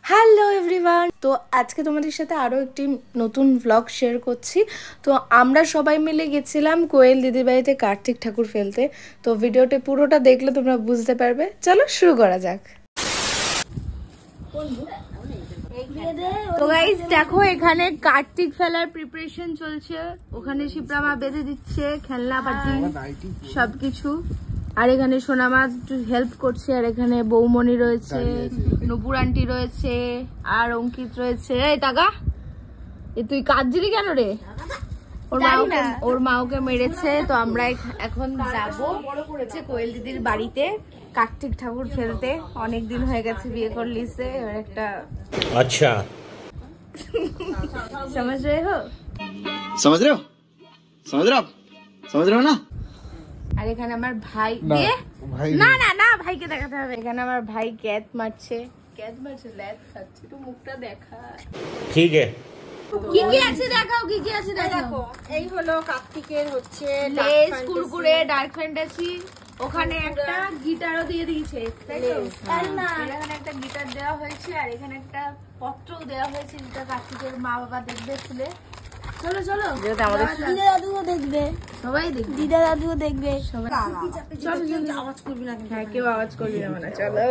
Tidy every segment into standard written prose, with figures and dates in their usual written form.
Hello everyone, তো আজকে তোমাদের সাথে আরও একটি নতুন ব্লগ শেয়ার করছি। তো আমরা সবাই মিলে গেছিলাম কোয়েল দিদির বাড়িতে কার্তিক ঠাকুর ফেলতে। তো ভিডিওটা পুরোটা দেখলে তোমরা বুঝতে পারবে। চলো শুরু করা যাক। তো গাইস দেখো, এখানে কার্তিক ফেলার প্রিপারেশন চলছে। ওখানে শিপ্রামা বেঁধে দিচ্ছে খেলনা পাতি সবকিছু, আর এখানে সোনামা হেল্প করছে, আর এখানে বৌমণি রয়েছে, নূপুর আন্টি রয়েছে, আর অঙ্কিত রয়েছে। এই টাকা তুই কাঁদছিলি কেন রে? ওর মা ওকে মেরেছে। তো আমরা এখন যাবো কোয়েল দিদির বাড়িতে কার্তিক ঠাকুর ফেলতে। অনেকদিন হয়ে গেছে বিয়ে করলিছে, এবার একটা আচ্ছা समझ रहे हो না। আর এখানে আমার ভাই না না না ভাইকে দেখাতে হবে। এখানে আমার ভাই ক্যাট মারছে ল্যাদ খাচ্ছে। তো মুখটা দেখা ঠিক আছে, কি কি আছে দেখাও, কি কি আছে দেখো। এই হলো কার্তিকের হচ্ছে লেস, কুরকুরে, ডার্ক ফ্যান্টাসি। ওখানে একটা গিটারও দিয়ে দিয়েছে, তাই তো? এখানে একটা গিটার দেওয়া হয়েছে, আর এখানে একটা পত্রও দেওয়া হয়েছে, যেটা কার্তিকের মা বাবা দেখবে খুলে। চলো চলো, দিদা দাদুও দেখবে, সবাই দেখবে, দিদা দাদুও দেখবে সবাই। আওয়াজ করবি না, হ্যাঁ কেউ আওয়াজ করবি না মানে। চলো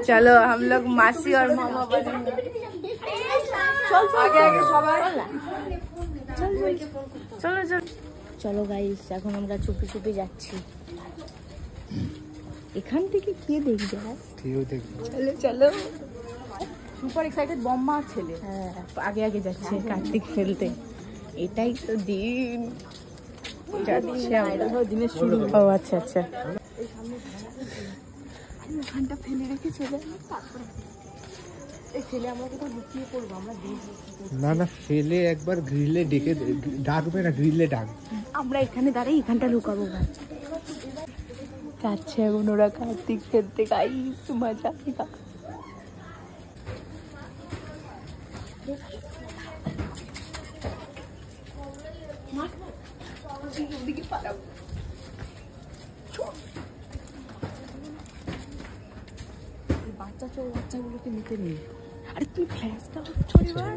चलो हम लोग मासी और मामा बनेंगे। আগে আগে সবাই চলো চলো চলো গাইস, এখন আমরা চুপি চুপি যাচ্ছি। এখান থেকে কে দেখবে? চলো চলো, সুপার এক্সাইটেড বম্মা ছেলে। হ্যাঁ আগে আগে যাচ্ছে কার্তিক ফেলতে। এটাই তো দিন যাচ্ছে আমরা, দিনের শুরু। ও আচ্ছা আচ্ছা, ওখানটা ফেলে রেখে চলে তারপরে এই ছেলে আমরা কোথাও লুকিয়ে পড়বো, আমরা না না ফেলে একবার গ্রিলে ডেকে ডাকবে না, গ্রিলে ডাক। আমরা এখানে দাঁড়াই, এখানটা লুকাবো। যাচ্ছে এখন ওরা কার্তিক ফেলতে। গাইস মজা আসেগা। বাচ্চাগুলোকে নিতে নেই। আরে তুই ফ্ল্যাশটা অফ করে বার।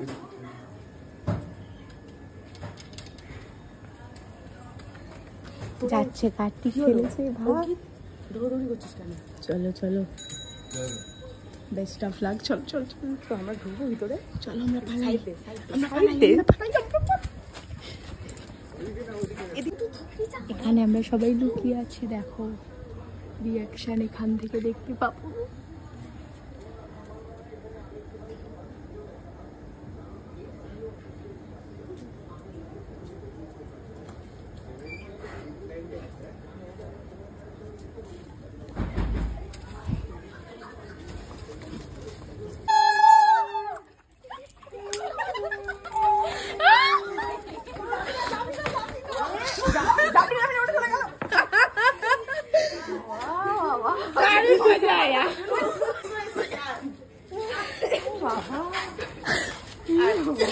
যাচ্ছে কার্তিক ফেলেছে। ভাই দৌড়দৌড়ি করছিস কেন? চলো চলো, বেস্ট অফ লাক। চল চল চল, তো আমরা ঢুকবো ভিতরে। চলো আমরা পালাই, এখানে আমরা সবাই লুকিয়ে আছি। দেখো রিয়াকশন এখান থেকে দেখতে পাবো।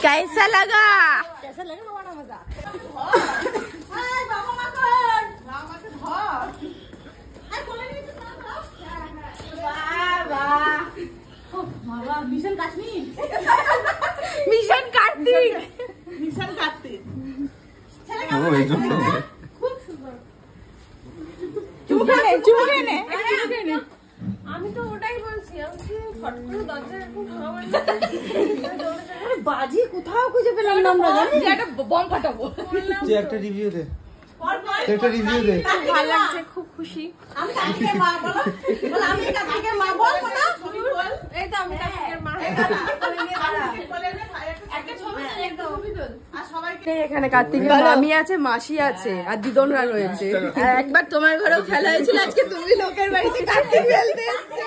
कैसा लगा? हमारा मजा। Mission Kashmir, mission Kartik, mission Kartik. আমি তো ওটাই বলছি, বাজি কোথাও খুঁজে পেলাম না। আমরা একটা বম ফাটাবো। একটা রিভিউ দে, একটা রিভিউ দে। ভালো লাগছে, খুব খুশি। আমি কার্তিকের মা, বলো বলো, আমি কার্তিকের মা, বল বলো। এই তো আমি কার্তিকের মা। এখানে কার্তিকের মামি আছে, মাসি আছে, আর দিদনরা রয়েছে। একবার তোমার ঘরেও খেলা হয়েছিল, আজকে তুমি লোকের বাড়িতে কার্তিক ফেলতে এসেছো।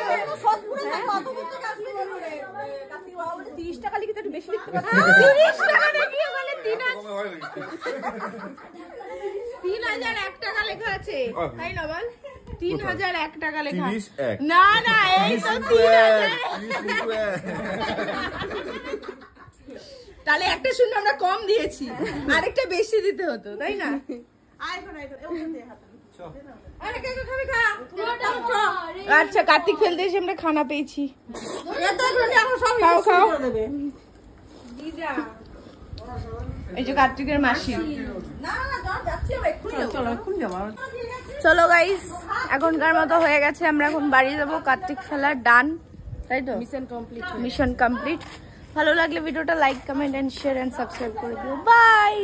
30 টাকা লিখে একটু বেশি লিখতে পারো। 30 টাকা নাকি? বলে 3001 টাকা লেখা আছে, তাই না? বল 3001 টাকা লেখা। না না, এই তো 3000। তাহলে একটা শূন্য আমরা কম দিয়েছি, আরেকটা বেশি দিতে হতো, তাই না? আইফোন আইফোন আচ্ছা কার্তিক ফেলতে এসে আমরা খানা পেয়েছি। খাও খাও। এই যে কার্তিকের মাসি। চলো এক্ষুনি যাবো। চলো গাইস, এখনকার মতো হয়ে গেছে, আমরা এখন বাড়ি যাবো। কার্তিক ফেলার ডান, তাই তো? Mission complete. ভালো লাগলে ভিডিওটা like, comment and share and subscribe করে দিও। বাই।